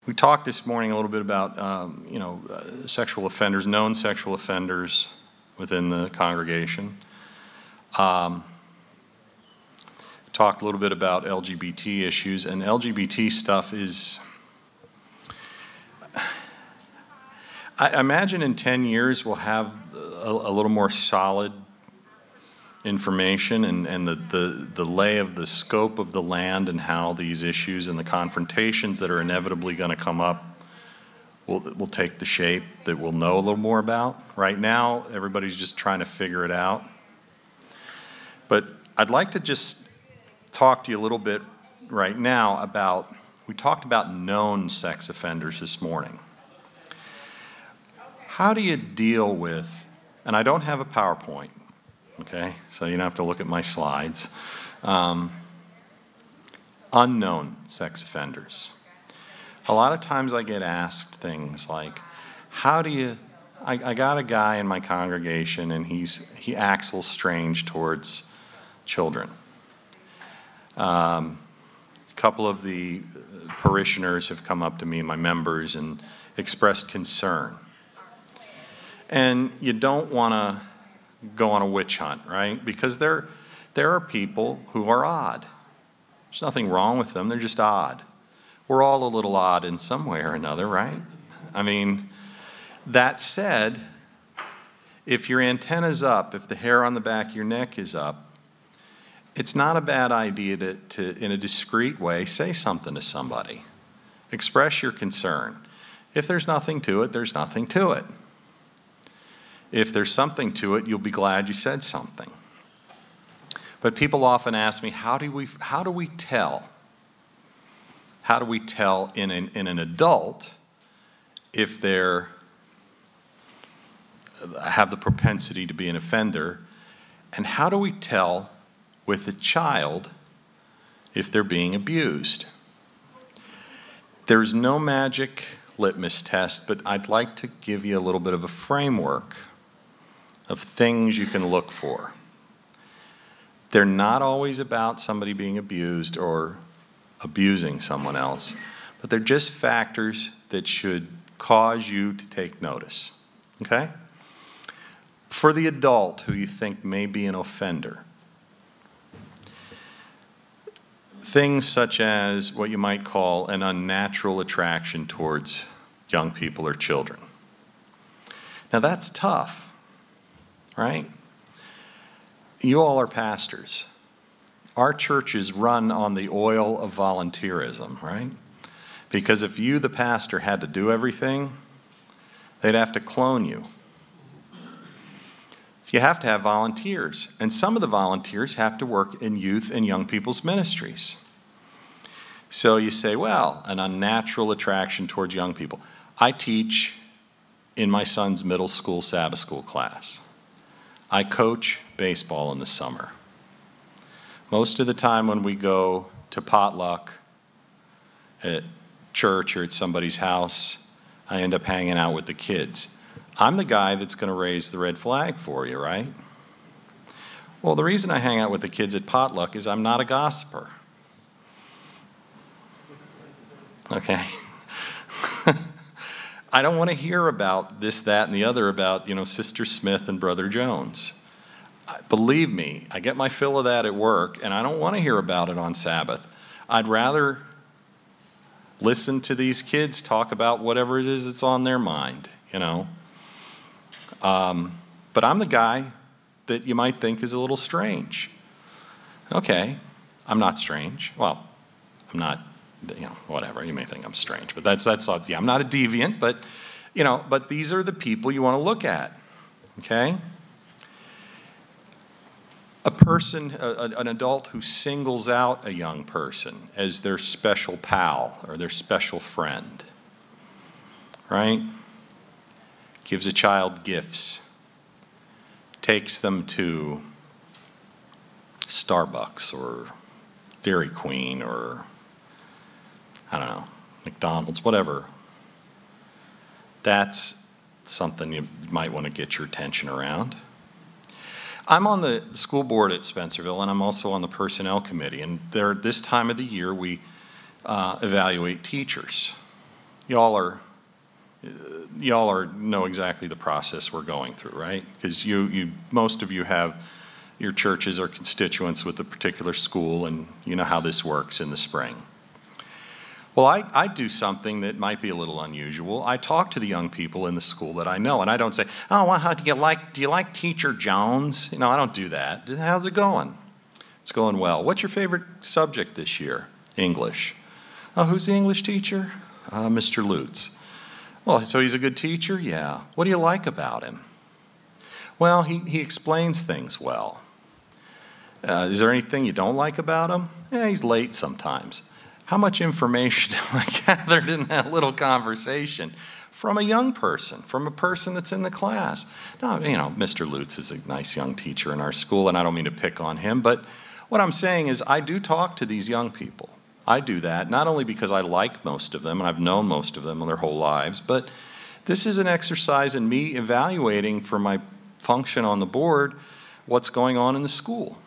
We talked this morning a little bit about, sexual offenders, known sexual offenders within the congregation. Talked a little bit about LGBT issues, and LGBT stuff is, I imagine in 10 years we'll have a little more solid information and the lay of the scope of the land and how these issues and the confrontations that are inevitably going to come up will take the shape that we'll know a little more about. Right now, everybody's just trying to figure it out. But I'd like to just talk to you a little bit right now about, we talked about known sex offenders this morning. How do you deal with, and I don't have a PowerPoint, okay, so you don't have to look at my slides. Unknown sex offenders. A lot of times I get asked things like, how do you, I got a guy in my congregation and he acts a little strange towards children. A couple of the parishioners have come up to me, my members, and expressed concern. And you don't want to go on a witch hunt, right? Because there are people who are odd. There's nothing wrong with them, they're just odd. We're all a little odd in some way or another, right? I mean, that said, if your antenna's up, if the hair on the back of your neck is up, it's not a bad idea to in a discreet way, say something to somebody. Express your concern. If there's nothing to it, there's nothing to it. If there's something to it, you'll be glad you said something. But people often ask me, how do we tell? How do we tell in an adult if they're have the propensity to be an offender? And how do we tell with a child if they're being abused? There's no magic litmus test, but I'd like to give you a little bit of a framework of things you can look for. They're not always about somebody being abused or abusing someone else, but they're just factors that should cause you to take notice, okay? For the adult who you think may be an offender, things such as what you might call an unnatural attraction towards young people or children. Now that's tough. Right? You all are pastors. Our church is run on the oil of volunteerism, right? Because if you, the pastor, had to do everything, they'd have to clone you. So you have to have volunteers. And some of the volunteers have to work in youth and young people's ministries. So you say, well, an unnatural attraction towards young people. I teach in my son's middle school Sabbath school class. I coach baseball in the summer. Most of the time when we go to potluck at church or at somebody's house, I end up hanging out with the kids. I'm the guy that's going to raise the red flag for you, right? Well, the reason I hang out with the kids at potluck is I'm not a gossiper. Okay? I don't want to hear about this, that, and the other about, Sister Smith and Brother Jones. Believe me, I get my fill of that at work, and I don't want to hear about it on Sabbath. I'd rather listen to these kids talk about whatever it is that's on their mind, But I'm the guy that you might think is a little strange. Okay, I'm not strange. Well, I'm not. Whatever, you may think I'm strange, but that's I'm not a deviant, but these are the people you want to look at, okay? A person, an adult who singles out a young person as their special pal or their special friend, right? Gives a child gifts, takes them to Starbucks or Dairy Queen or I don't know, McDonald's, whatever. That's something you might want to get your attention around. I'm on the school board at Spencerville, and I'm also on the personnel committee. And this time of the year, we evaluate teachers. y'all are know exactly the process we're going through, right? Because most of you have your churches are constituents with a particular school, and you know how this works in the spring. Well, I do something that might be a little unusual. I talk to the young people in the school that I know, and I don't say, "Oh, well, do you like Teacher Jones?" You know, I don't do that. How's it going? It's going well. What's your favorite subject this year? English. Oh, who's the English teacher? Mr. Lutz. Well, so he's a good teacher? Yeah. What do you like about him? Well, he explains things well. Is there anything you don't like about him? Yeah, he's late sometimes. How much information have I gathered in that little conversation from a young person, from a person that's in the class? Now, you know, Mr. Lutz is a nice young teacher in our school, and I don't mean to pick on him, but what I'm saying is I do talk to these young people. I do that not only because I like most of them, and I've known most of them their whole lives, but this is an exercise in me evaluating for my function on the board what's going on in the school.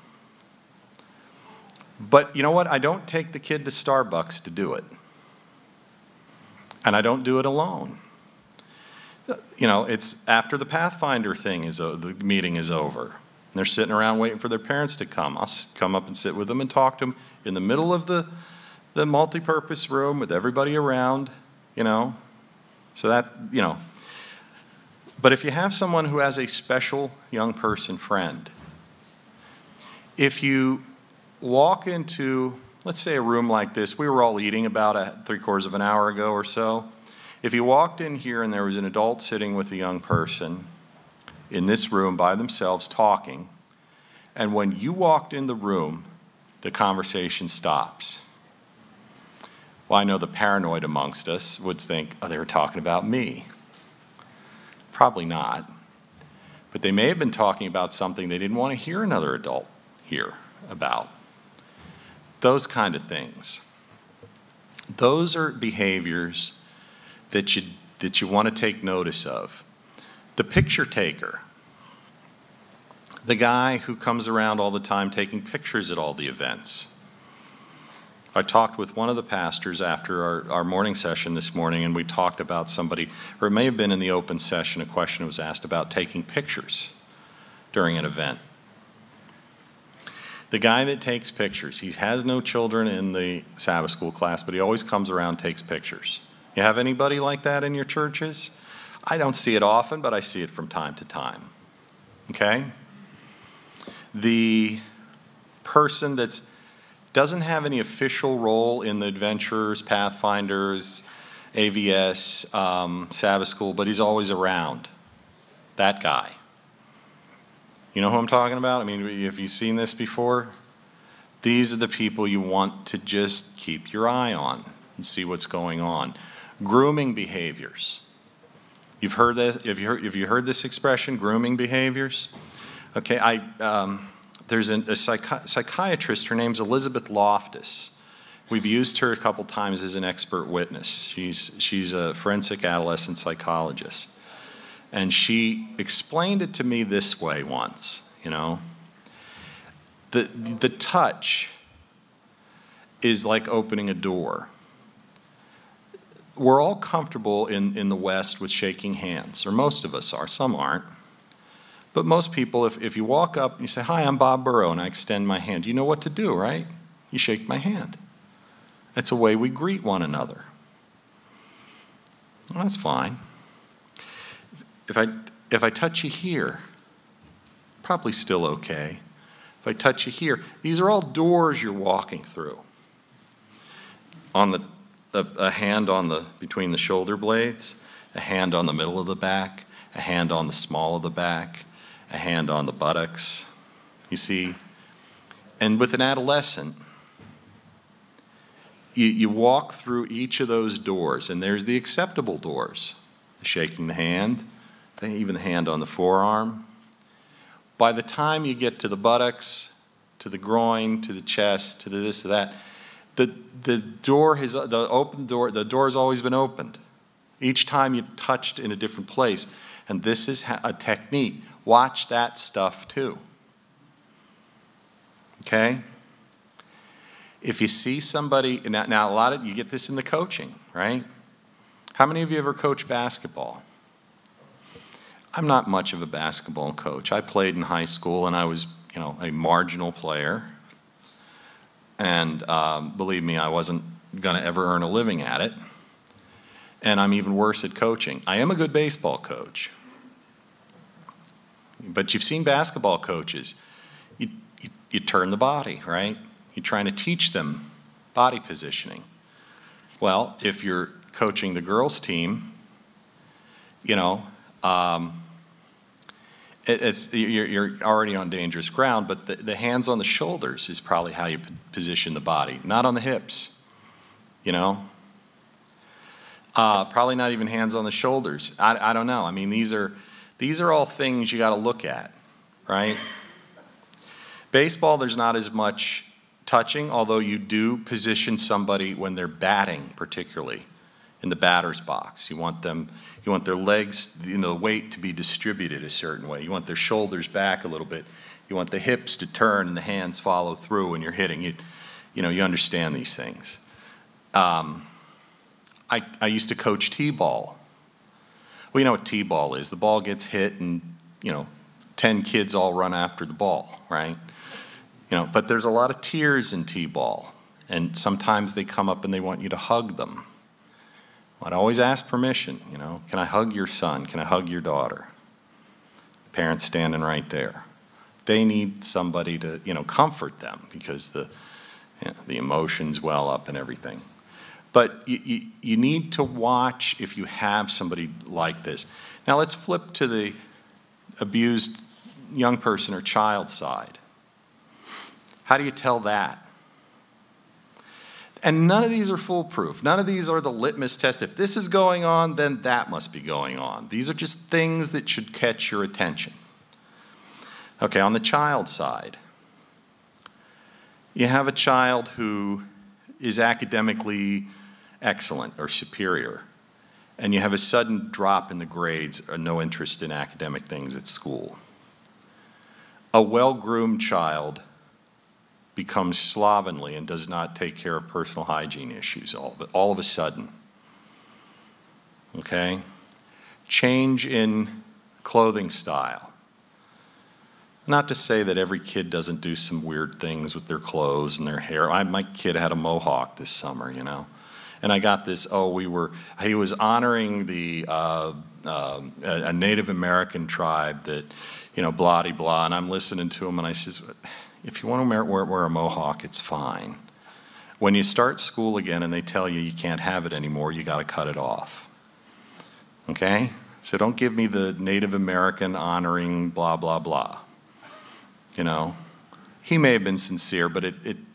But you know what? I don't take the kid to Starbucks to do it. And I don't do it alone. You know, it's after the Pathfinder thing the meeting is over. And they're sitting around waiting for their parents to come. I'll come up and sit with them and talk to them in the middle of the multi-purpose room with everybody around, you know. So that, you know. But if you have someone who has a special young person friend, if you walk into, let's say, a room like this. We were all eating about 3/4 of an hour ago or so. If you walked in here and there was an adult sitting with a young person in this room by themselves talking, and when you walked in the room, the conversation stops. Well, I know the paranoid amongst us would think, oh, they were talking about me. Probably not. But they may have been talking about something they didn't want to hear another adult hear about. Those kind of things. Those are behaviors that you want to take notice of. The picture taker, the guy who comes around all the time taking pictures at all the events. I talked with one of the pastors after our morning session this morning, and we talked about somebody, or it may have been in the open session, a question was asked about taking pictures during an event. The guy that takes pictures, he has no children in the Sabbath school class, but he always comes around, takes pictures. You have anybody like that in your churches? I don't see it often, but I see it from time to time. Okay? The person that doesn't have any official role in the Adventurers, Pathfinders, AVS, Sabbath school, but he's always around. That guy. You know who I'm talking about? I mean, have you seen this before? These are the people you want to just keep your eye on and see what's going on. Grooming behaviors. You've heard that? Have you heard this expression, grooming behaviors? Okay, there's a psychiatrist. Her name's Elizabeth Loftus. We've used her a couple times as an expert witness. She's a forensic adolescent psychologist. And she explained it to me this way once, you know. The touch is like opening a door. We're all comfortable in the West with shaking hands, or most of us are, some aren't. But most people, if you walk up and you say, "Hi, I'm Bob Burrow," and I extend my hand, you know what to do, right? You shake my hand. That's a way we greet one another. Well, that's fine. If I touch you here, probably still okay. If I touch you here, these are all doors you're walking through. A hand between the shoulder blades, a hand on the middle of the back, a hand on the small of the back, a hand on the buttocks. You see, and with an adolescent, you walk through each of those doors, and there's the acceptable doors, shaking the hand, even the hand on the forearm. By the time you get to the buttocks, to the groin, to the chest, to the this, to that, the door has always been opened. Each time you touched in a different place, and this is a technique. Watch that stuff too. Okay? If you see somebody, now a lot of you get this in the coaching, right? How many of you ever coached basketball? I'm not much of a basketball coach. I played in high school, and I was, a marginal player. And believe me, I wasn't going to ever earn a living at it. And I'm even worse at coaching. I am a good baseball coach. But you've seen basketball coaches. You turn the body, right? You're trying to teach them body positioning. Well, if you're coaching the girls' team, you're already on dangerous ground, but the hands on the shoulders is probably how you position the body, not on the hips, Probably not even hands on the shoulders. I don't know. I mean, these are all things you got to look at, right? Baseball, there's not as much touching, although you do position somebody when they're batting, particularly in the batter's box. You want their legs, the weight to be distributed a certain way. You want their shoulders back a little bit. You want the hips to turn and the hands follow through when you're hitting. You understand these things. I used to coach T-ball. Well, you know what T-ball is. The ball gets hit and, 10 kids all run after the ball, right? But there's a lot of tears in T-ball. And sometimes they come up and they want you to hug them. I'd always ask permission, can I hug your son? Can I hug your daughter? Parents standing right there. They need somebody to, comfort them because the emotions well up and everything. But you need to watch if you have somebody like this. Now let's flip to the abused young person or child side. How do you tell that? And none of these are foolproof. None of these are the litmus test. If this is going on, then that must be going on. These are just things that should catch your attention. Okay, on the child side, you have a child who is academically excellent or superior, and you have a sudden drop in the grades or no interest in academic things at school. A well-groomed child becomes slovenly and does not take care of personal hygiene issues all of a sudden. Okay? Change in clothing style. Not to say that every kid doesn't do some weird things with their clothes and their hair. My kid had a mohawk this summer, And I got this, he was honoring a Native American tribe that, blah-de-blah, and I'm listening to him and I says, if you want to wear a mohawk, it's fine. When you start school again and they tell you can't have it anymore, you got to cut it off. Okay? So don't give me the Native American honoring blah, blah, blah. He may have been sincere, but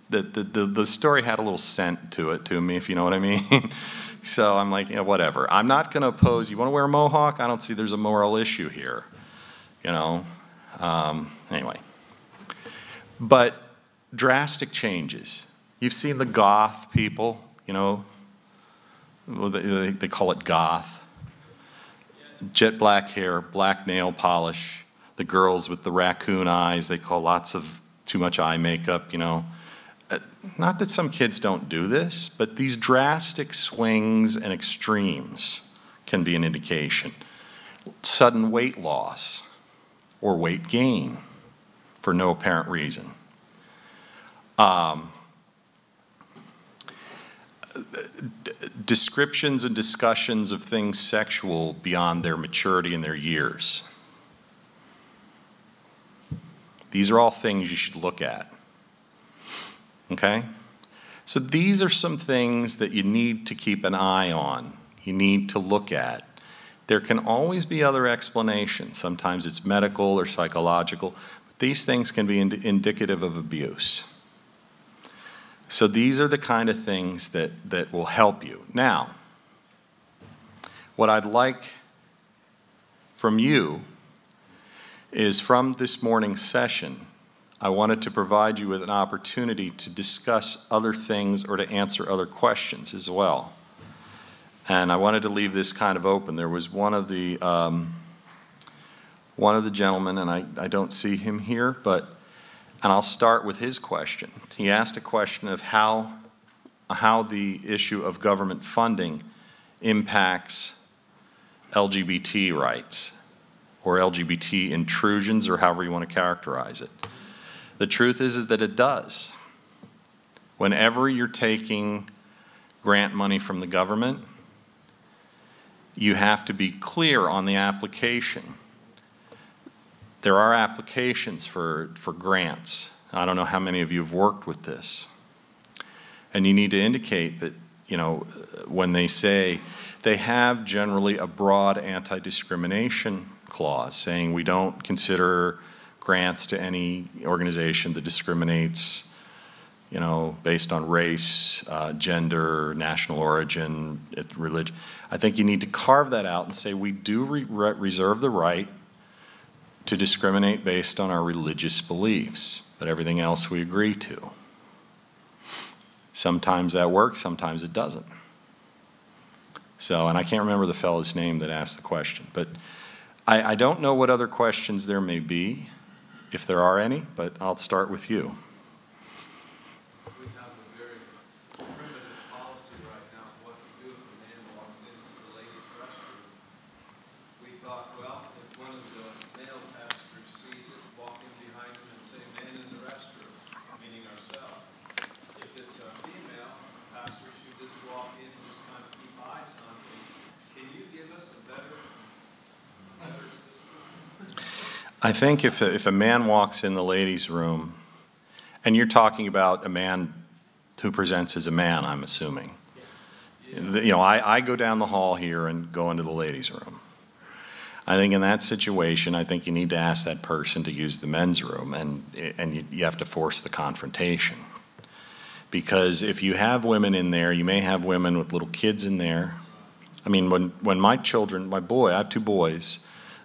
the story had a little scent to me, if you know what I mean. So I'm like, whatever. I'm not going to oppose. You want to wear a mohawk? I don't see there's a moral issue here. Anyway. But drastic changes. You've seen the goth people, they call it goth. Jet black hair, black nail polish. The girls with the raccoon eyes, they call lots of too much eye makeup, Not that some kids don't do this, but these drastic swings and extremes can be an indication. Sudden weight loss or weight gain for no apparent reason. Descriptions and discussions of things sexual beyond their maturity and their years. These are all things you should look at. Okay? So these are some things that you need to keep an eye on. You need to look at. There can always be other explanations. Sometimes it's medical or psychological. But these things can be indicative of abuse. So these are the kind of things that will help you. Now, what I'd like from you is from this morning's session, I wanted to provide you with an opportunity to discuss other things or to answer other questions as well. And I wanted to leave this kind of open. There was one of the gentlemen, and I don't see him here, and I'll start with his question. He asked a question of how the issue of government funding impacts LGBT rights or LGBT intrusions, or however you want to characterize it. The truth is that it does. Whenever you're taking grant money from the government, you have to be clear on the application. There are applications for grants. I don't know how many of you have worked with this. And you need to indicate that, you know, when they say, they have generally a broad anti-discrimination clause saying we don't consider grants to any organization that discriminates, you know, based on race, gender, national origin, religion. I think you need to carve that out and say we do reserve the right to discriminate based on our religious beliefs, but everything else we agree to. Sometimes that works, sometimes it doesn't. So, and I can't remember the fellow's name that asked the question, but I don't know what other questions there may be, if there are any, but I'll start with you. We have a very primitive policy right now of what to do if a man walks into the ladies' restroom. We thought, well, if one of the male pastors sees it, walk in behind him and say, man in the restroom, meaning ourselves. If it's a female pastor, she just walk in and just kind of keep eyes on him. Can you give us a better system? I think if a man walks in the ladies' room, and you're talking about a man who presents as a man, I'm assuming. Yeah. You know, I go down the hall here and go into the ladies' room. I think in that situation, I think you need to ask that person to use the men's room, and you have to force the confrontation. Because if you have women in there, you may have women with little kids in there. I mean, when my children, I have 2 boys,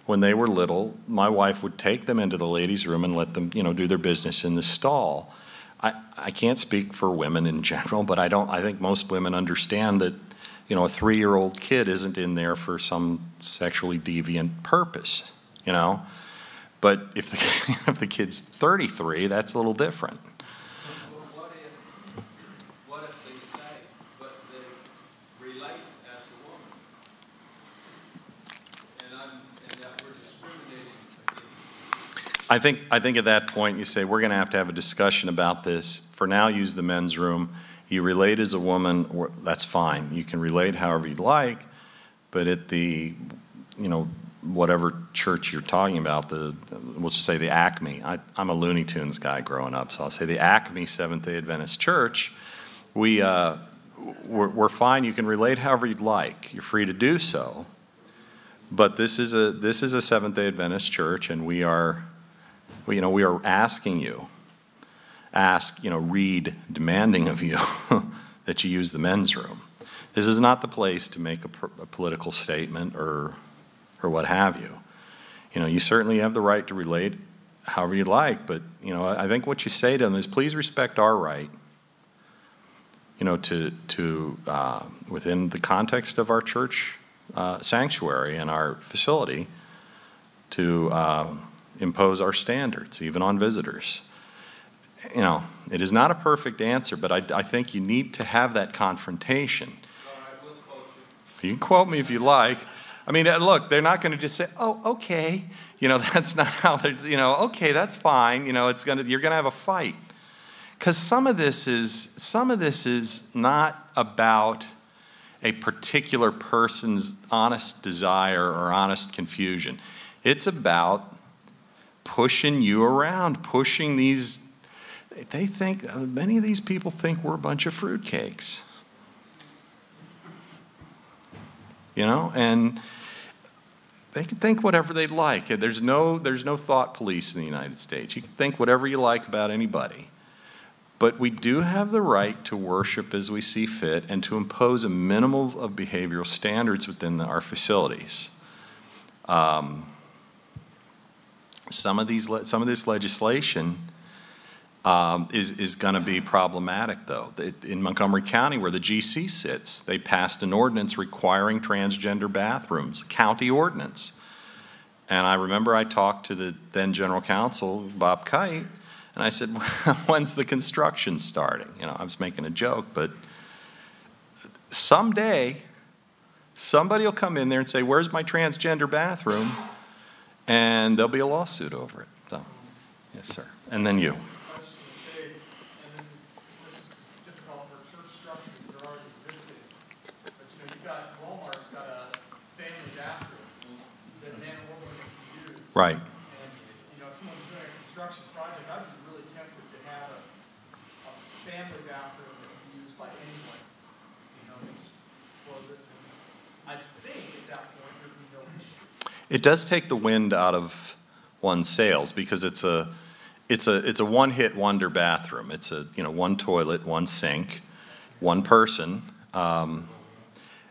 when they were little, my wife would take them into the ladies' room and let them, you know, do their business in the stall. I can't speak for women in general, but I think most women understand that, you know, a 3-year-old kid isn't in there for some sexually deviant purpose, you know. But if the kid's 33, that's a little different. What if they say, but they relate as a woman? And that we're discriminating against. I think at that point you say, we're going to have a discussion about this. For now, use the men's room. You relate as a woman, that's fine. You can relate however you'd like, but at the, you know, whatever church you're talking about, we'll just say the Acme. I'm a Looney Tunes guy growing up, so I'll say the Acme Seventh-day Adventist Church. We're fine. You can relate however you'd like. You're free to do so. But this is a Seventh-day Adventist church, and we are asking you, read, demanding of you that you use the men's room. This is not the place to make a political statement or what have you. You know, you certainly have the right to relate however you like, but, you know, I think what you say to them is, please respect our right, you know, to within the context of our church sanctuary and our facility, to impose our standards, even on visitors. You know, it is not a perfect answer, but I think you need to have that confrontation. All right, we'll quote you. You can quote me if you like. I mean, look, they're not going to just say, "Oh, okay." You know, that's not how they're. You know, okay, that's fine. You know, you're going to have a fight, because some of this is not about a particular person's honest desire or honest confusion. It's about pushing you around, pushing these. They think, many of these people think we're a bunch of fruitcakes. You know, and they can think whatever they'd like. There's no thought police in the United States. You can think whatever you like about anybody. But we do have the right to worship as we see fit and to impose a minimum of behavioral standards within our facilities. Some of this legislation is going to be problematic, though. In Montgomery County, where the GC sits, they passed an ordinance requiring transgender bathrooms, a county ordinance. And I remember I talked to the then general counsel, Bob Kite, and I said, when's the construction starting? You know, I was making a joke, but someday Somebody will come in there and say, where's my transgender bathroom? And there'll be a lawsuit over it. So, yes, sir. And then you. I was just going to say, and this is difficult for church structures, they're already existing. But you've got, Walmart's got a family bathroom that a man and woman can use. Right. And, if someone's doing a construction project, I'd be really tempted to have a family bathroom that can be used by anyone. They just close it. I think at that point there'd be no issue. It does take the wind out of one's sails because it's a one-hit wonder bathroom. It's a one toilet, one sink, one person,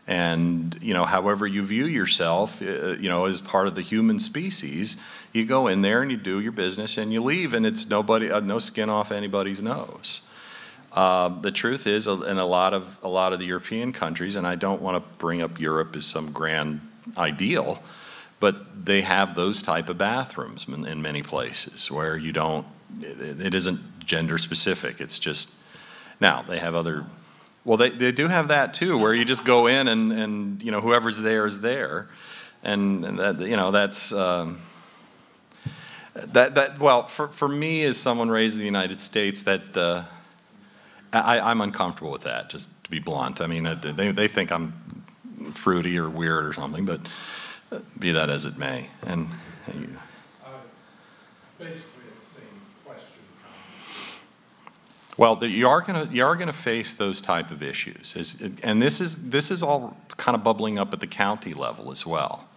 and however you view yourself, as part of the human species, you go in there and you do your business and you leave, and it's no skin off anybody's nose. The truth is, in a lot of the European countries, and I don't want to bring up Europe as some grand ideal, but they have those type of bathrooms in many places where it isn't gender specific. It's just, now they have other, well, they do have that too, where you just go in and whoever's there is there, and that that's well, for me as someone raised in the United States, that I'm uncomfortable with that, just to be blunt. I mean, they think I'm fruity or weird or something, but be that as it may. And basically the same question. Well, you are gonna face those type of issues, and this is all kind of bubbling up at the county level as well.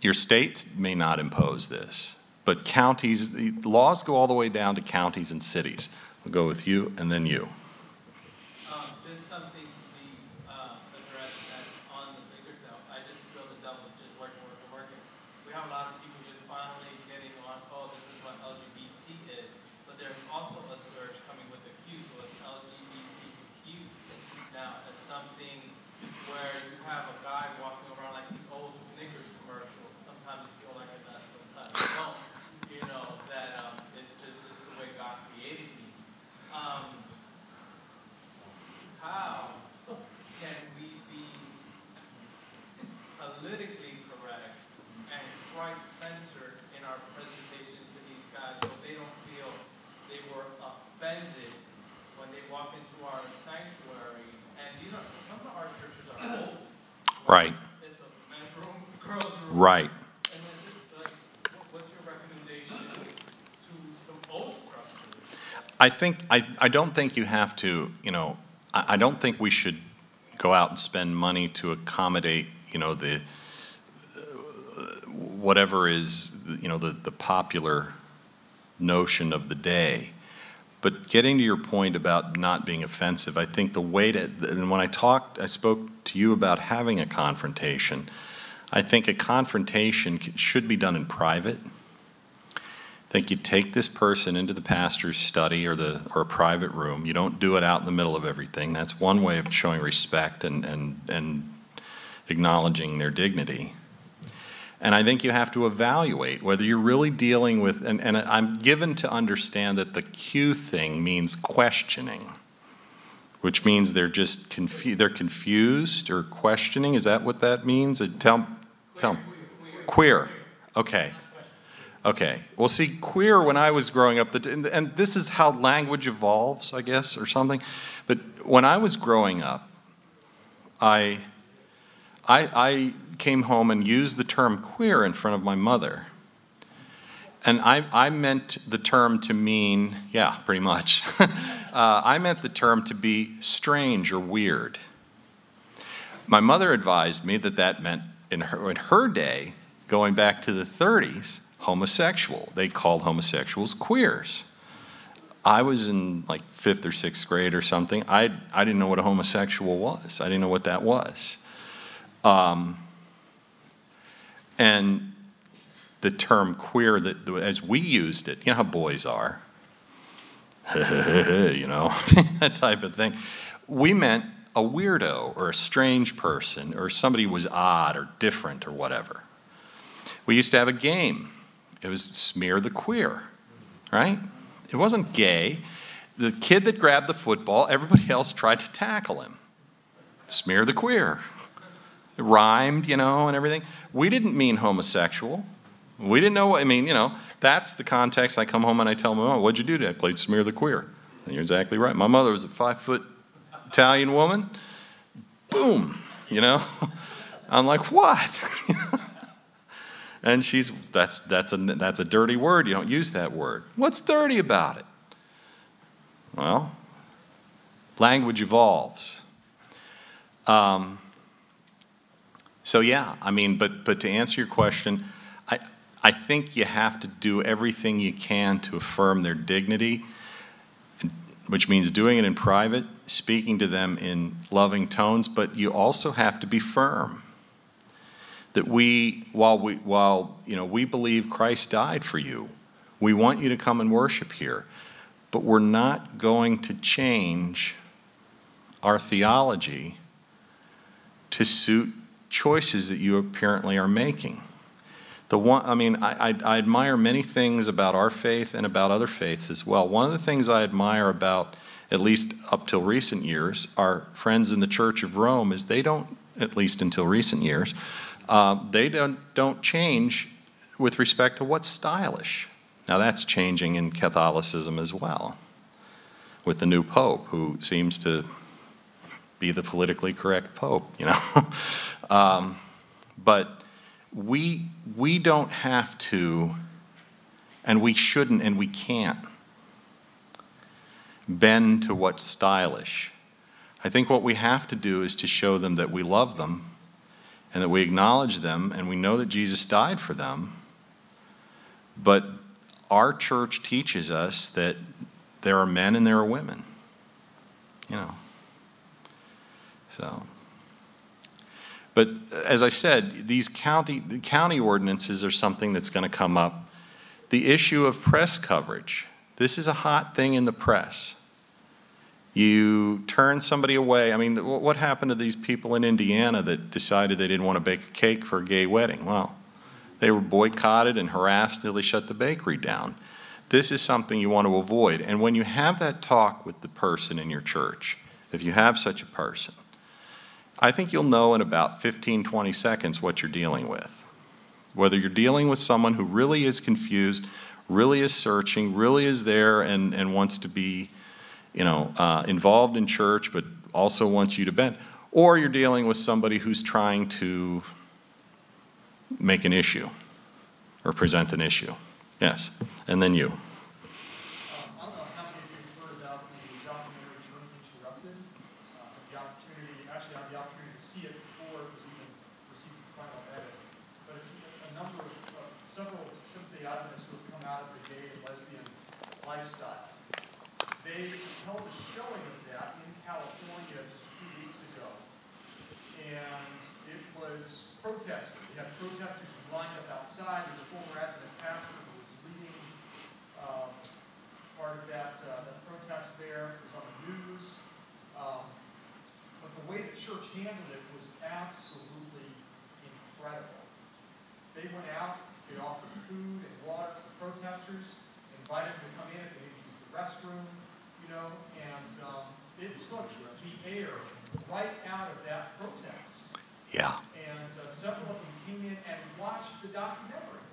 Your state may not impose this, but counties, the laws go all the way down to counties and cities. We'll go with you and then you. Just something to be addressed that's on the bigger note. I just feel the devil's just working. We have a lot of people just finally getting on, this is what LGBT is, but there's also a surge coming with the Q, so it's LGBTQ. Now, it's something where you have a guy walking around like the old Snickers commercial. Sometimes you feel like that, sometimes you don't. That it's just this is the way God created me. How can we be politically correct and Christ-centered in our presentation to these guys so they don't feel they were offended when they walk into our sanctuary? And some of our churches are old. Right. It's a men's room, girls' room. Right. And then it's like, what's your recommendation to some old structures? I don't think you have to, I don't think we should go out and spend money to accommodate, the whatever is, the popular notion of the day. But getting to your point about not being offensive, I think the way to, and when I spoke to you about having a confrontation, I think a confrontation should be done in private. I think you take this person into the pastor's study or a private room. You don't do it out in the middle of everything. That's one way of showing respect and acknowledging their dignity. And I think you have to evaluate whether you're really dealing with, and I'm given to understand that the Q thing means questioning, which means they're just they're confused or questioning. Is that what that means? Tell me. Queer. Okay. Okay. Well, see, queer when I was growing up, and this is how language evolves, I guess, or something. But when I was growing up, I came home and used the term queer in front of my mother. And I meant the term to mean, yeah, pretty much. I meant the term to be strange or weird. My mother advised me that meant, in her day, going back to the 30s, homosexual. They called homosexuals queers. I was in like 5th or 6th grade or something. I didn't know what a homosexual was. I didn't know what that was. And the term queer, as we used it, you know how boys are, that type of thing. We meant a weirdo or a strange person or somebody who was odd or different or whatever. We used to have a game. It was Smear the Queer, right? It wasn't gay. The kid that grabbed the football, everybody else tried to tackle him. Smear the Queer. It rhymed, you know, and everything. We didn't mean homosexual. We didn't know what, I mean, you know, that's the context. I come home and I tell my mom, what'd you do today? I played Smear the Queer. And you're exactly right. My mother was a 5-foot Italian woman. Boom, you know. I'm like, what? And that's a dirty word. You don't use that word. What's dirty about it? Well, language evolves. So yeah, I mean, but to answer your question, I think you have to do everything you can to affirm their dignity, which means doing it in private, speaking to them in loving tones, but you also have to be firm. That while you know, we believe Christ died for you, we want you to come and worship here, but we're not going to change our theology to suit choices that you apparently are making. I admire many things about our faith and about other faiths as well. One of the things I admire about, at least up till recent years, our friends in the Church of Rome is they don't, at least until recent years, they don't change with respect to what's stylish. Now that's changing in Catholicism as well, with the new Pope, who seems to be the politically correct Pope, you know. But we don't have to, and we shouldn't, and we can't bend to what's stylish. I think what we have to do is to show them that we love them and that we acknowledge them and we know that Jesus died for them. But our church teaches us that there are men and there are women, you know. So, but as I said, these county ordinances are something that's going to come up. The issue of press coverage. This is a hot thing in the press. You turn somebody away. I mean, what happened to these people in Indiana that decided they didn't want to bake a cake for a gay wedding? Well, they were boycotted and harassed until they shut the bakery down. This is something you want to avoid. And when you have that talk with the person in your church, if you have such a person, I think you'll know in about 15, 20 seconds what you're dealing with. Whether you're dealing with someone who really is confused, really is searching, really is there and wants to be, you know, involved in church, but also wants you to bend, or you're dealing with somebody who's trying to make an issue or present an issue. Yes, and then you. I don't know how many of you have heard about the documentary Georgia-Cumberland. The opportunity, actually I had the opportunity to see it before it was even received its final edit. But it's a number of several Seventh-day Adventists who have come out of the gay and lesbian lifestyle. They held a showing of that in California just a few weeks ago. And it was protesters. We had protesters who lined up outside. There was a former Adventist pastor who was leading part of that protest there. It was on the news. But the way the church handled it was absolutely incredible. They went out, they offered food and water to the protesters, invited them to come in if they needed to use the restroom, you know, and it took the air right out of that protest. Yeah. And several of them came in and watched the documentary.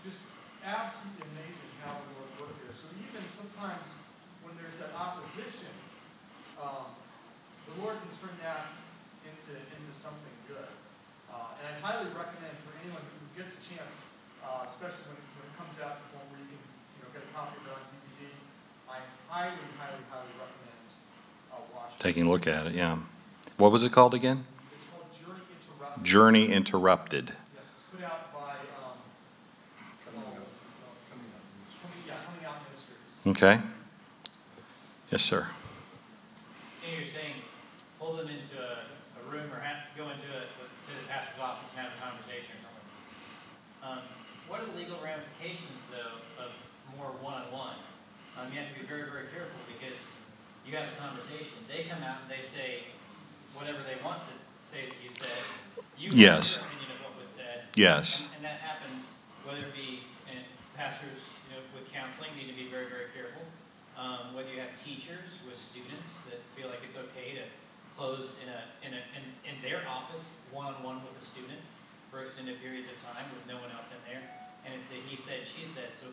Just absolutely amazing how the Lord worked there. So even sometimes when there's that opposition, the Lord can turn that into something good. And I highly recommend for anyone who gets a chance, especially when it comes out to the point where you can, you know, get a copy of it on DVD, I highly, highly, highly recommend watching it. Taking a look at it, yeah. What was it called again? It's called Journey Interrupted. Journey Interrupted. Yes, it's put out by Coming Out Ministries. Okay. Yes, sir. And you're saying pull them into a room or go into to the pastor's office and have a conversation or something. What are the legal ramifications, though, of more one-on-one? You have to be very, very careful because you have a conversation. They come out and they say whatever they want to say that you said. You have your opinion of what was said. Yes. And that happens whether it be pastors, you know, with counseling need to be very, very careful. Whether you have teachers with students that feel like it's okay to close in their office one-on-one with a student for extended periods of time with no one else in there, and it's a he said, she said. So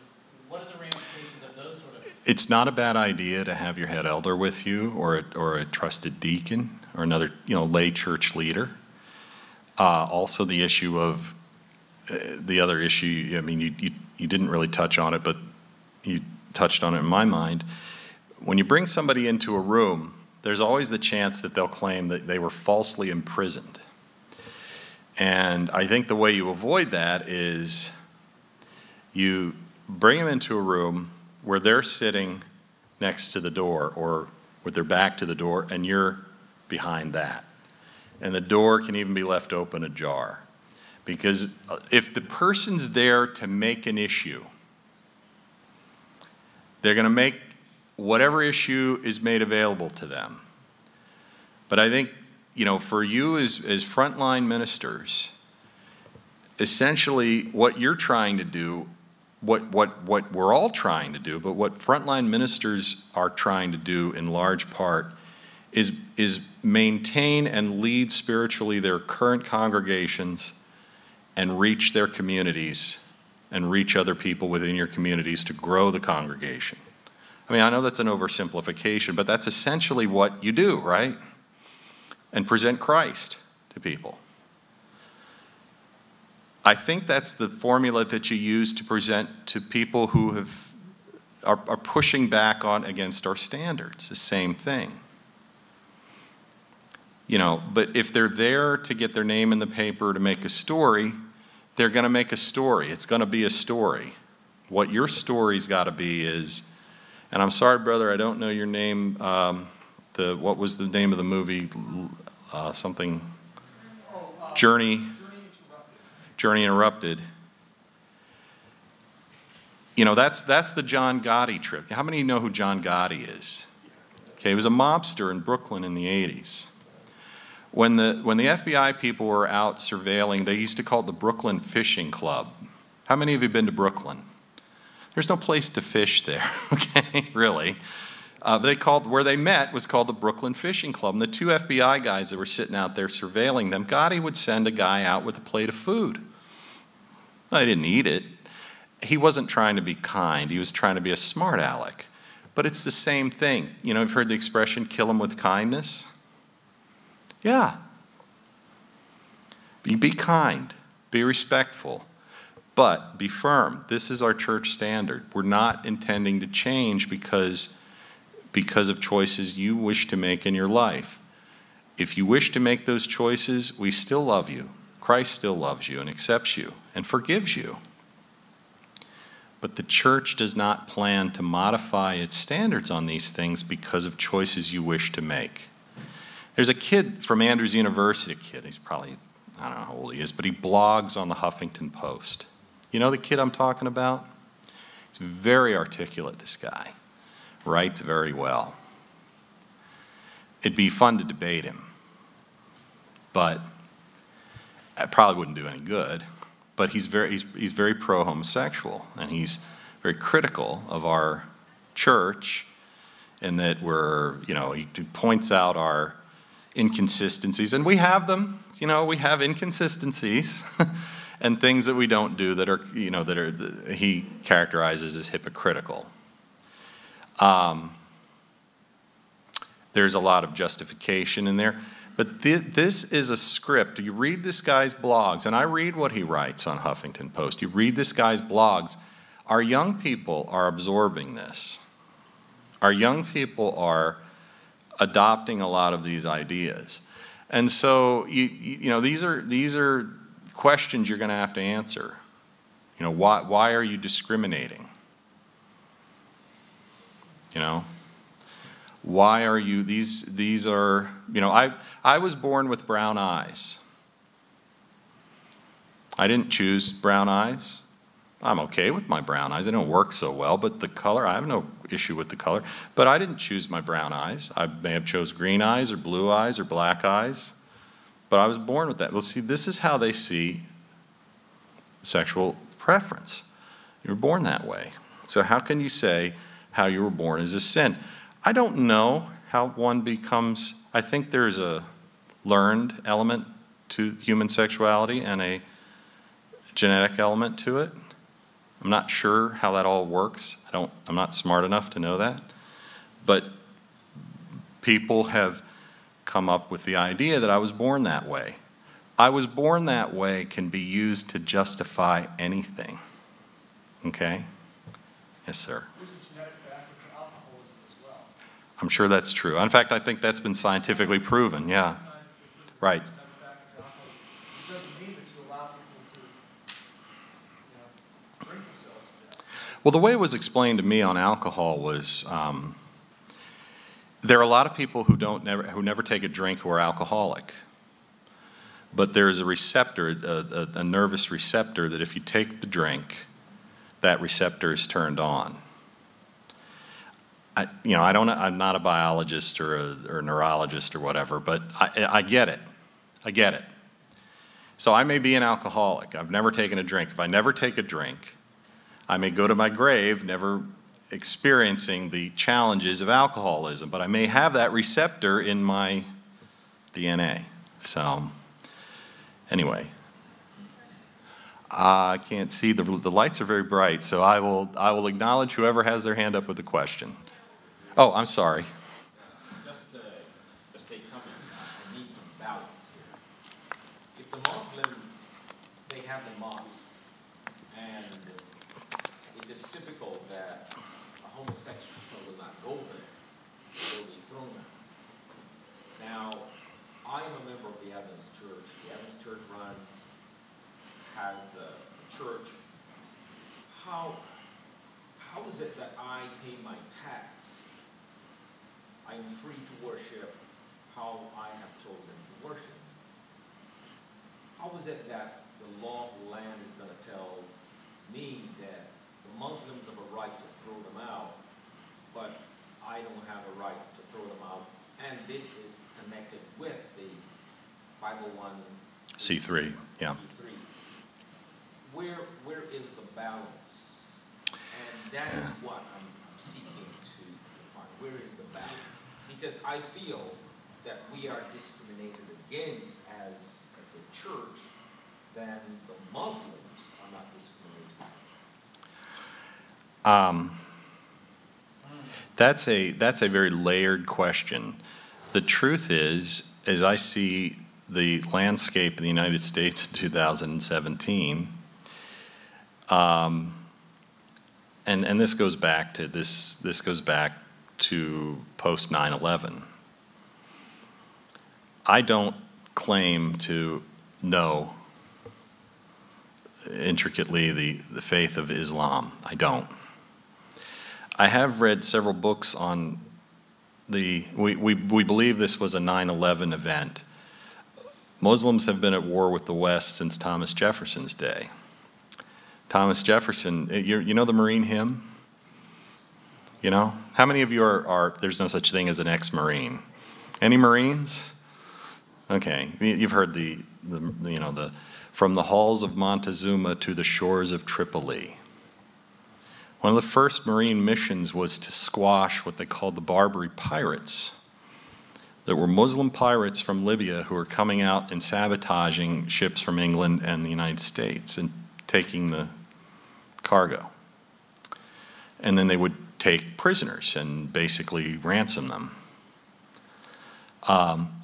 what are the ramifications of those sort of? It's not a bad idea to have your head elder with you, or a trusted deacon, or another lay church leader. Also, the issue of the other issue. I mean, you didn't really touch on it, but you touched on it in my mind. When you bring somebody into a room, there's always the chance that they'll claim that they were falsely imprisoned. And I think the way you avoid that is you bring them into a room where they're sitting next to the door or with their back to the door, and you're behind that. And the door can even be left open ajar. Because if the person's there to make an issue, they're going to make whatever issue is made available to them. But I think, for you as frontline ministers, essentially what you're trying to do, what we're all trying to do, but what frontline ministers are trying to do in large part is maintain and lead spiritually their current congregations and reach their communities and reach other people within your communities to grow the congregation. I mean, I know that's an oversimplification, but that's essentially what you do, right? And present Christ to people. I think that's the formula that you use to present to people who are pushing back against our standards. The same thing. But if they're there to get their name in the paper to make a story, they're going to make a story. It's going to be a story. What your story's got to be is, and I'm sorry, brother, I don't know your name. What was the name of the movie? Journey Interrupted. That's the John Gotti trip. How many of you know who John Gotti is? Okay, he was a mobster in Brooklyn in the 80s. When the FBI people were out surveilling, they used to call it the Brooklyn Fishing Club. How many of you have been to Brooklyn? There's no place to fish there, okay, really. Where they met was called the Brooklyn Fishing Club. And the two FBI guys that were sitting out there surveilling them, Gotti would send a guy out with a plate of food. I didn't eat it. He wasn't trying to be kind. He was trying to be a smart aleck. But it's the same thing. You've heard the expression, kill him with kindness? Yeah. Be kind. Be respectful. But be firm. This is our church standard. We're not intending to change because of choices you wish to make in your life. If you wish to make those choices, we still love you. Christ still loves you and accepts you and forgives you. But the church does not plan to modify its standards on these things because of choices you wish to make. There's a kid from Andrews University, he's probably, I don't know how old he is, but he blogs on the Huffington Post. You know the kid I'm talking about? He's very articulate, this guy. Writes very well. It'd be fun to debate him, but it probably wouldn't do any good. But he's very pro-homosexual, and he's very critical of our church, in that he points out our inconsistencies, and we have them. We have inconsistencies and things that we don't do that he characterizes as hypocritical. There's a lot of justification in there. But this is a script. You read this guy's blogs, and I read what he writes on Huffington Post. You read this guy's blogs. Our young people are absorbing this. Our young people are adopting a lot of these ideas. And so, these are questions you're going to have to answer. Why are you discriminating? Why are you, these are, I was born with brown eyes. I didn't choose brown eyes. I'm okay with my brown eyes. They don't work so well, but the color, I have no issue with the color. But I didn't choose my brown eyes. I may have chose green eyes or blue eyes or black eyes, but I was born with that. Well, see, this is how they see sexual preference. You were born that way. So how can you say how you were born is a sin? I don't know how one becomes, I think there's a learned element to human sexuality and a genetic element to it. I'm not sure how that all works. I'm not smart enough to know that. But people have come up with the idea that I was born that way. I was born that way can be used to justify anything. Okay? Yes, sir. There's a genetic factor to alcoholism as well. I'm sure that's true. In fact, I think that's been scientifically proven, yeah. Right. It doesn't mean that you allow people to, drink themselves to death. Well, the way it was explained to me on alcohol was there are a lot of people who never take a drink who are alcoholic. But there is a receptor, a nervous receptor, that if you take the drink, that receptor is turned on. I'm not a biologist or a neurologist or whatever, but I get it. I get it. So I may be an alcoholic. I've never taken a drink. If I never take a drink, I may go to my grave never experiencing the challenges of alcoholism, but I may have that receptor in my DNA. So anyway, I can't see, the lights are very bright, so I will acknowledge whoever has their hand up with a question. Oh, I'm sorry. Just a comment. I need some balance here. If the Muslim, they have the mosque, and it is typical that a homosexual will not go there. They will be thrown out. Now, I am a member of the Adventist Church. The Adventist Church has the church. How is it that I pay my tax? I am free to worship how I have chosen to worship. How is it that the law of the land is going to tell me that the Muslims have a right to throw them out, but I don't have a right to throw them out? And this is connected with the 501c3. Yeah. C3. Where is the balance? And that is what I'm seeking to define. Where is the balance? Because I feel that we are discriminated against as a church, then the Muslims are not discriminated against. That's a very layered question. The truth is, as I see the landscape in the United States in 2017, and this goes back to post 9/11. I don't claim to know intricately the faith of Islam. I don't. I have read several books on we believe this was a 9/11 event. Muslims have been at war with the West since Thomas Jefferson's day. Thomas Jefferson, you know the Marine hymn? You know? How many of you are there's no such thing as an ex-Marine? Any Marines? Okay, you've heard from the halls of Montezuma to the shores of Tripoli. One of the first Marine missions was to squash what they called the Barbary pirates. There were Muslim pirates from Libya who were coming out and sabotaging ships from England and the United States and taking the cargo. And then they would take prisoners and basically ransom them.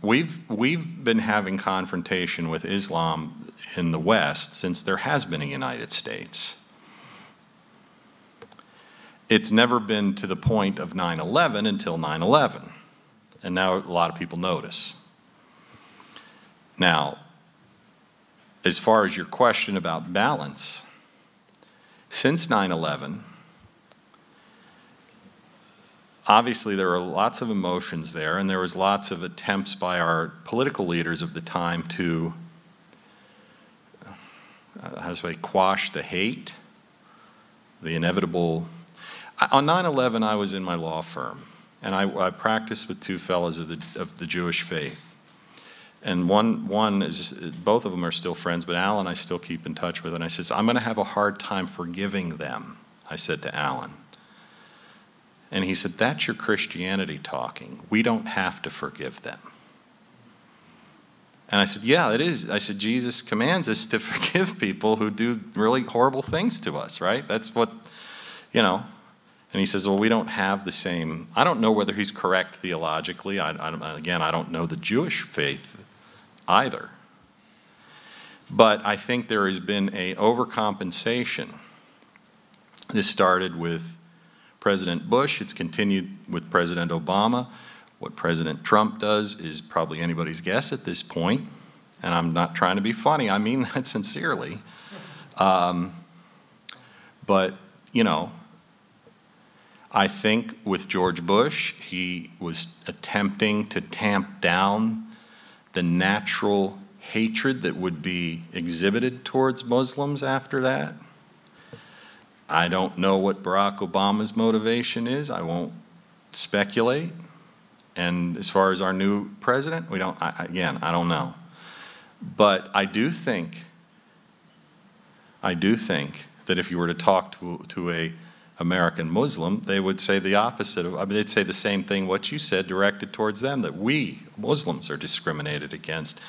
We've been having confrontation with Islam in the West since there has been a United States. It's never been to the point of 9/11 until 9/11. And now a lot of people notice. Now, as far as your question about balance, since 9/11, obviously there were lots of emotions there, and there was lots of attempts by our political leaders of the time to, quash the hate, the inevitable. On 9/11, I was in my law firm, and I practiced with two fellows of the Jewish faith. And one is, both of them are still friends, but Alan I still keep in touch with. And I said, I'm going to have a hard time forgiving them, I said to Alan. And he said, that's your Christianity talking. We don't have to forgive them. And I said, yeah, it is. I said, Jesus commands us to forgive people who do really horrible things to us, right? That's what, you know. And he says, well, we don't have the same. I don't know whether he's correct theologically. Again, I don't know the Jewish faith either. But I think there has been a overcompensation. This started with President Bush. It's continued with President Obama. What President Trump does is probably anybody's guess at this point. And I'm not trying to be funny. I mean that sincerely. But, you know, I think with George Bush, he was attempting to tamp down the natural hatred that would be exhibited towards Muslims after that. I don't know what Barack Obama's motivation is. I won't speculate. And as far as our new president, we don't, again, I don't know. But I do think that if you were to talk to a American Muslim, they would say the opposite of, I mean, they'd say the same thing what you said directed towards them, that we, Muslims, are discriminated against.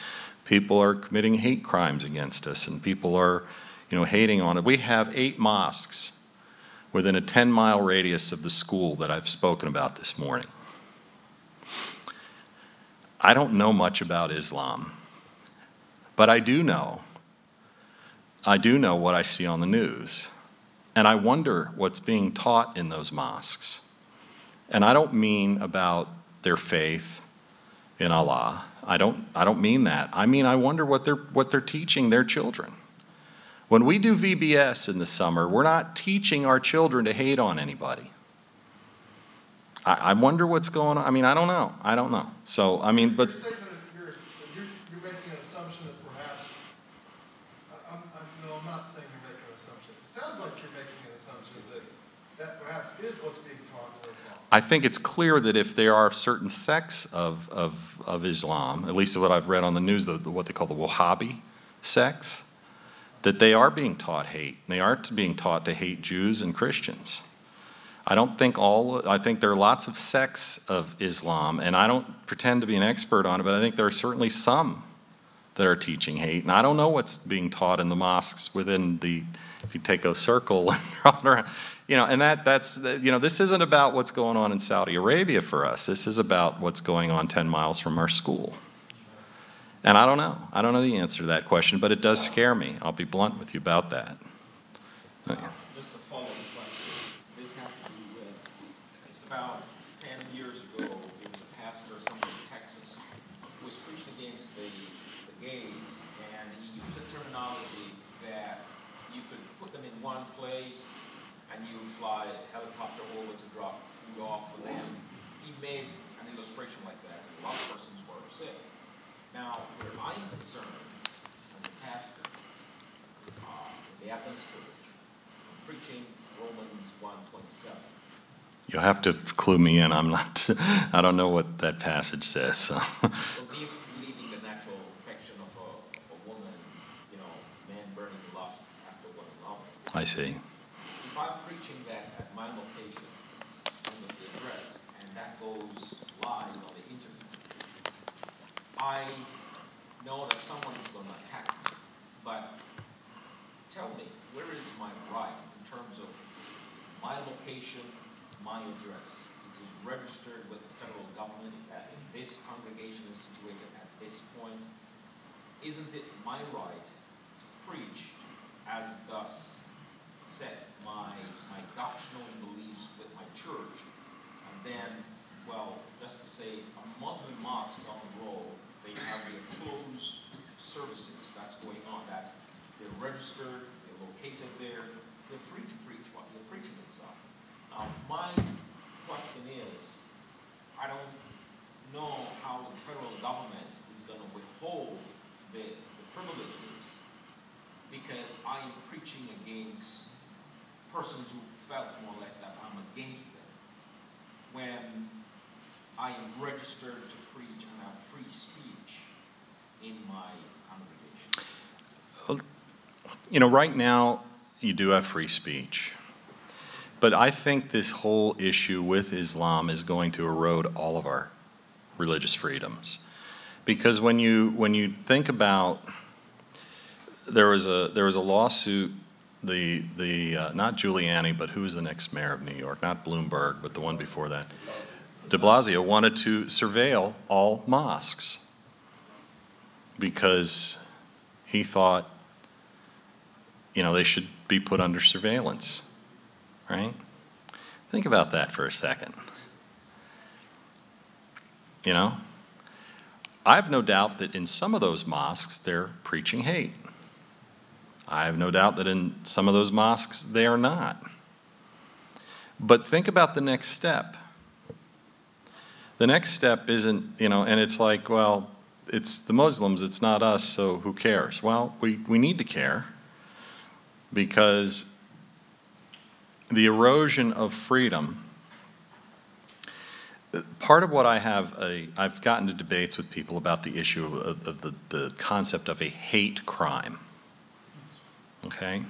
People are committing hate crimes against us, and people are, you know, hating on it. We have 8 mosques within a 10-mile radius of the school that I've spoken about this morning. I don't know much about Islam, but I do know what I see on the news. And I wonder what's being taught in those mosques. And I don't mean about their faith in Allah. I don't mean that. I mean, I wonder what they're teaching their children. When we do VBS in the summer, we're not teaching our children to hate on anybody. I wonder what's going on. I mean, I don't know. So, I mean, but... Your statement is you're making an assumption that perhaps, no, I'm not saying you're making an assumption. It sounds like you're making an assumption that perhaps is what's being taught in Islam. I think it's clear that if there are certain sects of Islam, at least what I've read on the news, what they call the Wahhabi sects, that they are being taught hate. They are being taught to hate Jews and Christians. I think there are lots of sects of Islam, and I don't pretend to be an expert on it, but I think there are certainly some that are teaching hate. And I don't know what's being taught in the mosques within if you take a circle and run around, you know, and that's, you know, this isn't about what's going on in Saudi Arabia for us. This is about what's going on 10 miles from our school. And I don't know. I don't know the answer to that question, but it does scare me. I'll be blunt with you about that. Just a follow-up question. This has to do with, it's about 10 years ago, there was a pastor somewhere in Texas who was preaching against the gays, and he used a terminology that you could put them in one place and you fly a helicopter over to drop food off for them. He made an illustration like that, and a lot of persons were upset. Now, where I'm concerned as a pastor in the Adventist Church, I'm preaching Romans 1:27. You'll have to clue me in. I don't know what that passage says. So. Believing the natural affection of a woman, you know, man burning lust after one another. I see. If I'm preaching that at my location, under the address, and that goes live on the internet, I know that someone is going to attack me, but tell me, where is my right in terms of my location, my address? It is registered with the federal government that this congregation is situated at this point. Isn't it my right to preach as thus set my doctrinal beliefs with my church? And then, well, just to say, a Muslim mosque down the road, they have their closed services that's going on. They're registered, they're located there, they're free to preach what they're preaching inside. Now, my question is, I don't know how the federal government is going to withhold the privileges because I am preaching against persons who felt more or less that I'm against them when I am registered to preach and have free speech in my congregation. You know, right now, you do have free speech. But I think this whole issue with Islam is going to erode all of our religious freedoms. Because when you think about, there was a lawsuit, not Giuliani, but who was the next mayor of New York? Not Bloomberg, but the one before that. De Blasio wanted to surveil all mosques because he thought, they should be put under surveillance, right? Think about that for a second. I have no doubt that in some of those mosques they're preaching hate. I have no doubt that in some of those mosques they are not. But think about the next step. The next step isn't, and it's like, well, it's the Muslims, it's not us, so who cares? Well, we need to care, because the erosion of freedom, part of what I've gotten to debates with people about the issue of the concept of a hate crime, okay?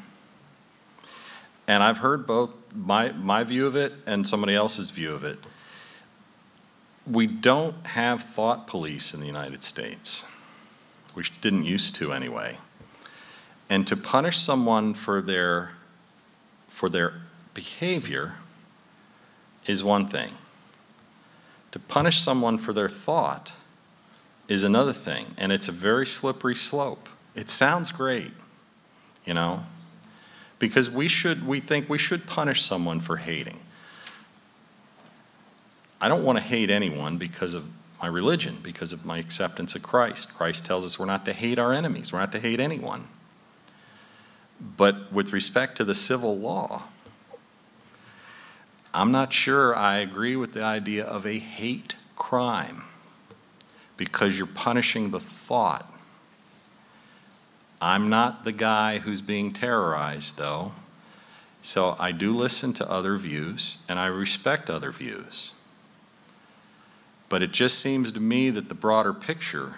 And I've heard both my view of it and somebody else's view of it. We don't have thought police in the United States. We didn't used to anyway. And to punish someone for their behavior is one thing. To punish someone for their thought is another thing, and it's a very slippery slope. It sounds great, because we think we should punish someone for hating. I don't want to hate anyone because of my religion, because of my acceptance of Christ. Christ tells us we're not to hate our enemies, we're not to hate anyone. But with respect to the civil law, I'm not sure I agree with the idea of a hate crime, because you're punishing the thought. I'm not the guy who's being terrorized, though, so I do listen to other views, and I respect other views. But it just seems to me that the broader picture,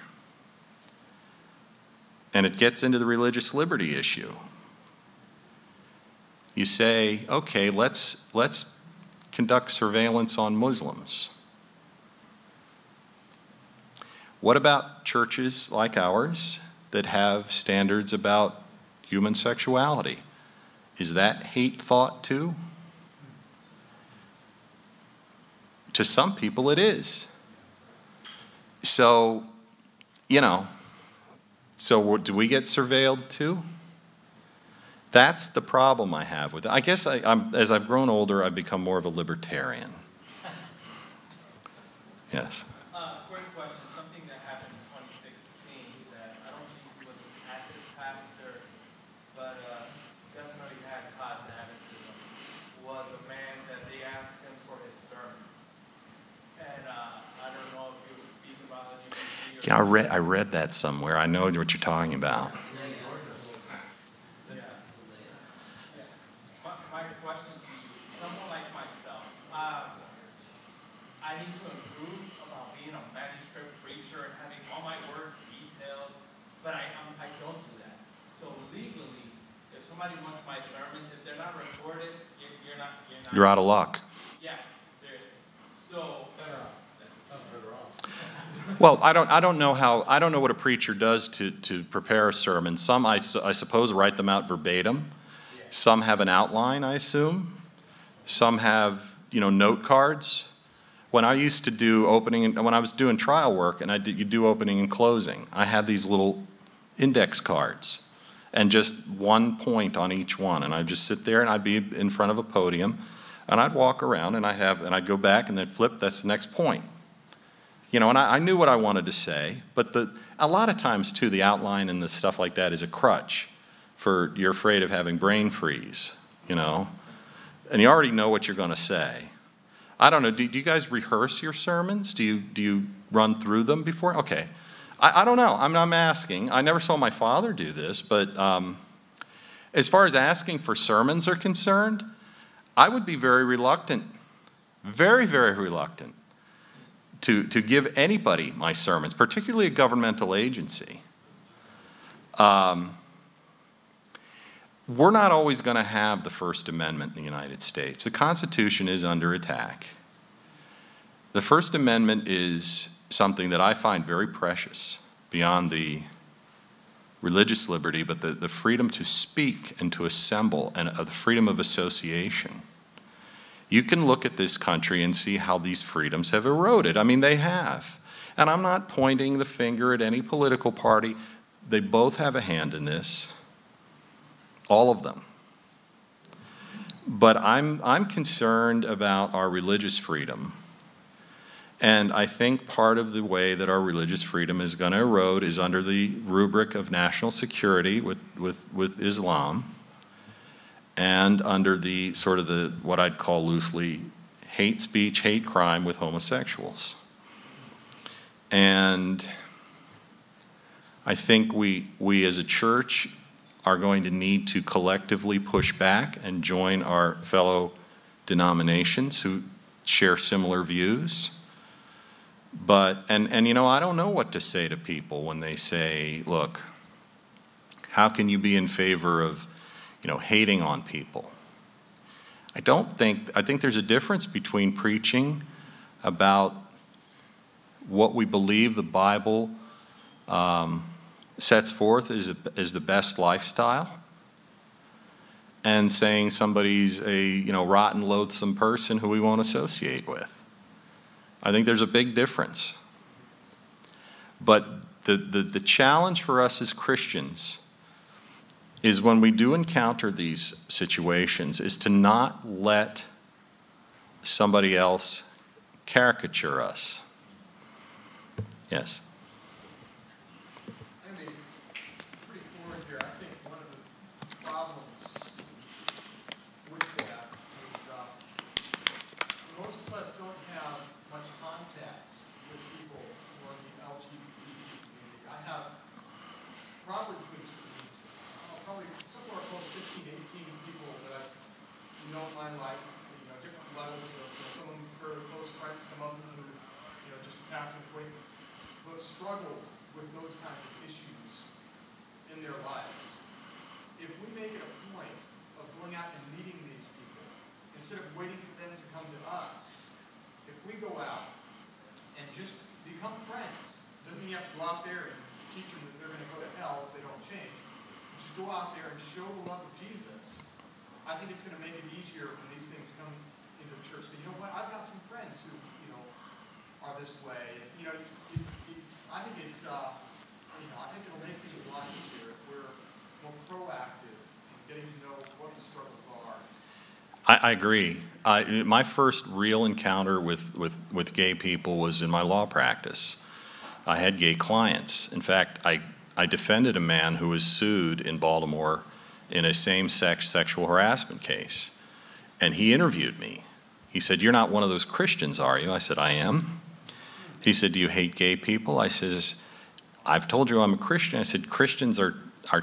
and it gets into the religious liberty issue. You say, okay, let's conduct surveillance on Muslims. What about churches like ours that have standards about human sexuality? Is that hate thought too? To some people it is. So, so do we get surveilled too? That's the problem I have with it. I guess as I've grown older, I've become more of a libertarian. Yes. Quick question. Something that happened in 2016 that I don't think he was an active pastor, but definitely had ties to Adventism, was a man that they asked him for his sermon. And I don't know if he was speaking about LGBT. Yeah, I read that somewhere. I know what you're talking about. My question to you, someone like myself, I need to improve about being a manuscript preacher and having all my words detailed, but I don't do that. So legally, if somebody wants my sermons, if they're not recorded, you're not. You're out of luck. Yeah, seriously. So Well, I don't know what a preacher does to prepare a sermon. Some, I suppose, write them out verbatim. Some have an outline, I assume. Some have, note cards. When I used to do when I was doing trial work, and you do opening and closing, I had these little index cards, and just one point on each one, and I'd just sit there, and I'd be in front of a podium, and I'd walk around, and I'd go back, and then flip. That's the next point. And I knew what I wanted to say, but a lot of times too, the outline and the stuff like that is a crutch for you're afraid of having brain freeze, and you already know what you're going to say. I don't know. Do you guys rehearse your sermons? Do you run through them before? Okay, I don't know. I'm asking. I never saw my father do this, but as far as asking for sermons are concerned, I would be very reluctant, very, very reluctant to give anybody my sermons, particularly a governmental agency. We're not always going to have the First Amendment in the United States. The Constitution is under attack. The First Amendment is something that I find very precious beyond the religious liberty, but the freedom to speak and to assemble and the freedom of association. You can look at this country and see how these freedoms have eroded. I mean, they have. And I'm not pointing the finger at any political party. They both have a hand in this, all of them. But I'm concerned about our religious freedom. And I think part of the way that our religious freedom is going to erode is under the rubric of national security with Islam, and under the sort of the what I'd call loosely hate speech, hate crime with homosexuals. And I think we as a church are going to need to collectively push back and join our fellow denominations who share similar views. But, and you know, I don't know what to say to people when they say, look, how can you be in favor of, you know, hating on people? I think there's a difference between preaching about what we believe the Bible sets forth as the best lifestyle, and saying somebody's a, you know, rotten, loathsome person who we won't associate with. I think there's a big difference. But the challenge for us as Christians is when we do encounter these situations is to not let somebody else caricature us. Yes? I'm going to be pretty forward here. I think one of the problems with that is most of us don't have much contact with people who are in the LGBT community. I have probably somewhere close to 15, 18 people that I've known in my life, you know, different levels of, you know, some of them very close friends, some of them who, you know, just passing acquaintance, who have struggled with those kinds of issues in their lives. If we make it a point of going out and meeting these people, instead of waiting for them to come to us, if we go out and just become friends, doesn't mean you have to go out there and teach them that they're going to go to hell if they don't change. Just go out there and show the love of Jesus. I think it's going to make it easier when these things come into the church. So, you know what? I've got some friends who, you know, are this way. You know, I think it's, you know, I think it'll make things a lot easier if we're more proactive in getting to know what the struggles are. I agree. My first real encounter with gay people was in my law practice. I had gay clients. In fact, I defended a man who was sued in Baltimore in a same-sex sexual harassment case. And he interviewed me. He said, "You're not one of those Christians, are you?" I said, "I am." He said, "Do you hate gay people?" I says, "I've told you I'm a Christian." I said, "Christians are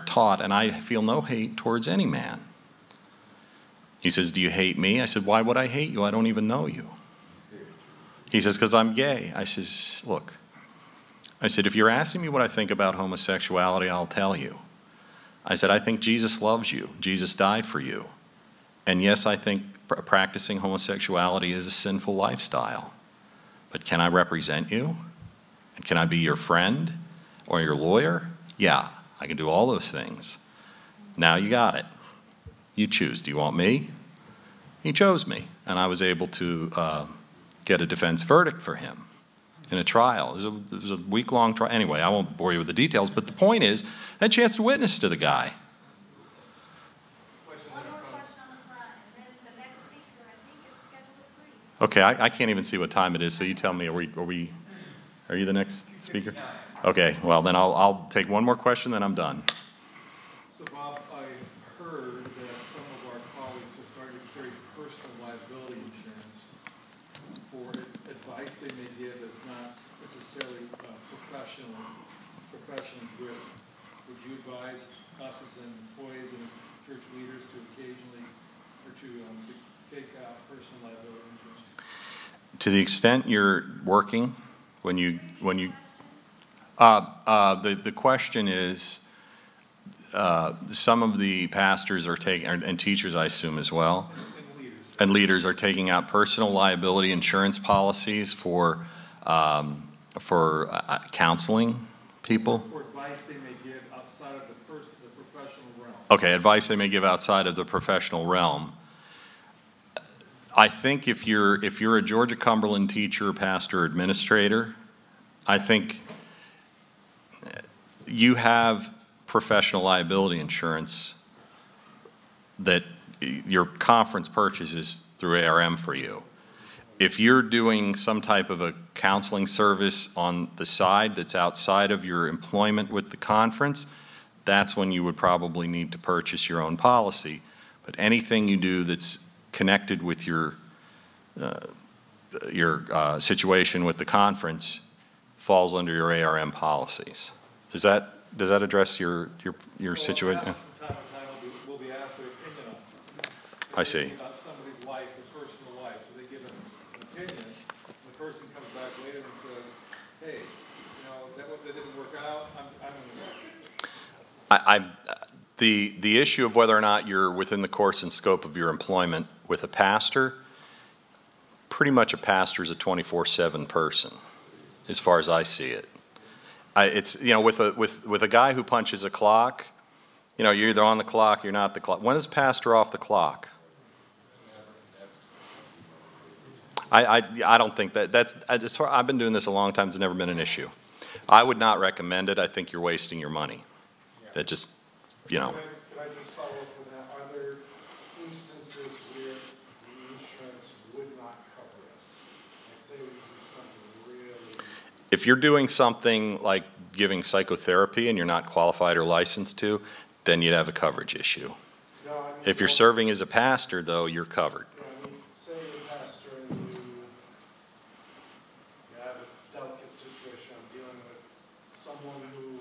taught, and I feel no hate towards any man." He says, "Do you hate me?" I said, "Why would I hate you? I don't even know you." He says, "Because I'm gay." I says, "Look," I said, "if you're asking me what I think about homosexuality, I'll tell you." I said, "I think Jesus loves you. Jesus died for you. And yes, I think practicing homosexuality is a sinful lifestyle. But can I represent you? And can I be your friend or your lawyer? Yeah, I can do all those things. Now you got it. You choose. Do you want me?" He chose me. And I was able to get a defense verdict for him in a trial. It was a week-long trial. Anyway, I won't bore you with the details, but the point is, I had a chance to witness to the guy. One more question on the front, and then the next speaker, I think, is scheduled at 3. Okay, I can't even see what time it is, so you tell me, are you the next speaker? Okay, well, then I'll take one more question, then I'm done. So Bob, I've heard that some of our colleagues are starting to carry personal liability insurance for advice they may give as not necessarily professionally good. Would you advise us as employees and as church leaders to occasionally or to take out personal liability insurance? To the extent you're working, the question is, some of the pastors are taking, and teachers I assume as well, and leaders are taking out personal liability insurance policies for counseling people? For advice they may give outside of the professional realm. Okay, advice they may give outside of the professional realm. I think if you're a Georgia-Cumberland teacher, pastor, administrator, I think you have professional liability insurance that your conference purchases through ARM for you. If you're doing some type of a counseling service on the side that's outside of your employment with the conference, that's when you would probably need to purchase your own policy. But anything you do that's connected with your situation with the conference falls under your ARM policies. Does that address your situation? From time to time, we'll be asked their opinion on something. I see. About somebody's life or personal life, so they give an opinion. The person comes back later and says, "Hey, is that what that didn't work out? I'm in the The issue of whether or not you're within the course and scope of your employment with a pastor, pretty much a pastor is a 24/7 person, as far as I see it. It's with a guy who punches a clock, you're either on the clock, you're not the clock. When is pastor off the clock? I don't think I've been doing this a long time. It's never been an issue. I would not recommend it. I think you're wasting your money. That just, Can I just follow up with that? Are there instances where the insurance would not cover us? Like say we do something really... If you're doing something like giving psychotherapy and you're not qualified or licensed to, then you'd have a coverage issue. No, I mean, If you're serving as a pastor, though, you're covered. Yeah, I mean, say you're a pastor and you have a delicate situation. I'm dealing with someone who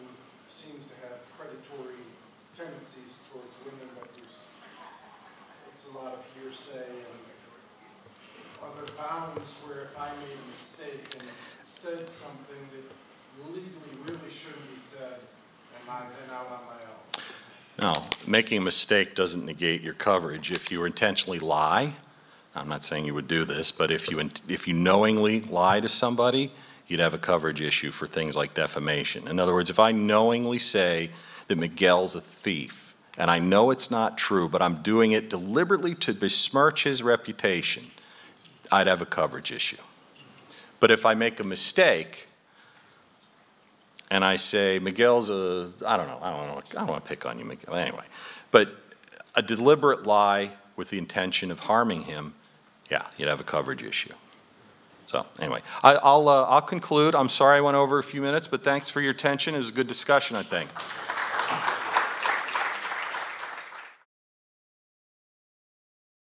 seems to have predatory tendencies towards women, but it's a lot of hearsay and other bounds where if I made a mistake and said something that legally really shouldn't be said, am I then out on my own? No, making a mistake doesn't negate your coverage. If you intentionally lie, I'm not saying you would do this, but if you knowingly lie to somebody, you'd have a coverage issue for things like defamation. In other words, if I knowingly say that Miguel's a thief, and I know it's not true, but I'm doing it deliberately to besmirch his reputation, I'd have a coverage issue. But if I make a mistake, and I say, Miguel's I don't want to pick on you, Miguel, anyway. But a deliberate lie with the intention of harming him, yeah, you'd have a coverage issue. So anyway, I'll conclude. I'm sorry I went over a few minutes, but thanks for your attention. It was a good discussion, I think.